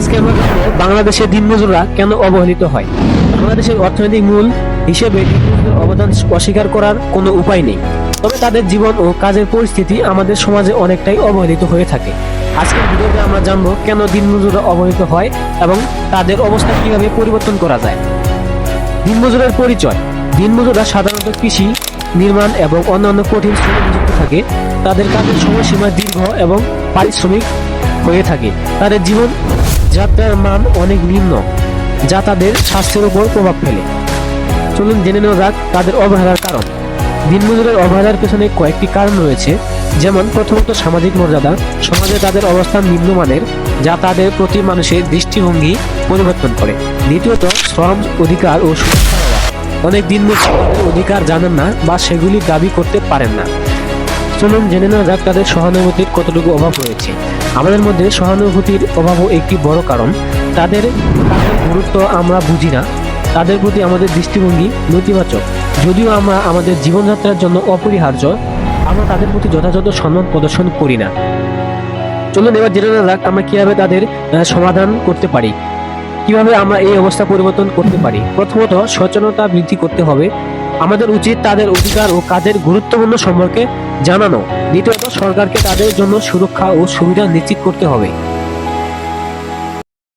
আজকে আমরা জানবো বাংলাদেশের দিনমজুররা কেন অবহেলিত হয়। বাংলাদেশের অর্থনৈতিক মূল হিসেবে দিনমজুরদের অবদান অস্বীকার করার কোনো উপায় নেই, তবে তাদের জীবন ও কাজের পরিস্থিতি আমাদের সমাজে অনেকটাই অবহেলিত হয়ে থাকে। আজকের ভিডিওতে আমরা জানবো কেন দিনমজুররা অবহেলিত হয় এবং তাদের অবস্থা কিভাবে পরিবর্তন করা যায়। দিনমজুরের পরিচয়। দিনমজুররা সাধারণত কৃষি, নির্মাণ এবং অন্যান্য কঠিন শ্রমে নিযুক্ত থাকে। তাদের কাজের সময়সীমা দীর্ঘ এবং পারিশ্রমিক হয়ে থাকে। তাদের জীবন যাত্রার মান অনেক নিম্ন, যা তাদের স্বাস্থ্যের উপর প্রভাব ফেলে। চলুন জেনে নেওয়া যাক তাদের অবহেলার কারণ। দিনমজুরের অবহেলার পেছনে কয়েকটি কারণ রয়েছে, যেমন প্রথমত সামাজিক মর্যাদা। সমাজে তাদের অবস্থান নিম্নমানের, যা তাদের প্রতি মানুষের দৃষ্টিভঙ্গি পরিবর্তন করে। দ্বিতীয়ত শ্রম অধিকার ও সুরক্ষার অভাব। অনেক দিনমজুর তাদের অধিকার জানেন না বা সেগুলি দাবি করতে পারেন না। চলুন জেনে নেওয়া যাক তাদের সহানুভূতির কতটুকু অভাব রয়েছে। আমাদের মধ্যে সহানুভূতির অভাবও একটি বড় কারণ। তাদের কাজের গুরুত্ব আমরা বুঝি না, তাদের প্রতি আমাদের দৃষ্টিভঙ্গি নেতিবাচক। যদিও আমরা আমাদের জীবনযাত্রার জন্য অপরিহার্য, আমরা তাদের প্রতি যথাযথ সম্মান প্রদর্শন করি না। চলুন এবার জেনে নেওয়া যাক আমরা কিভাবে তাদের সমাধান করতে পারি, কিভাবে আমরা এই অবস্থা পরিবর্তন করতে পারি। প্রথমত সচেতনতা বৃদ্ধি করতে হবে। আমাদের উচিত তাদের অধিকার ও কাজের গুরুত্বপূর্ণ সম্পর্কে জানানো। দ্বিতীয়ত সরকারকে তাদের জন্য সুরক্ষা ও সুবিধা নিশ্চিত করতে হবে।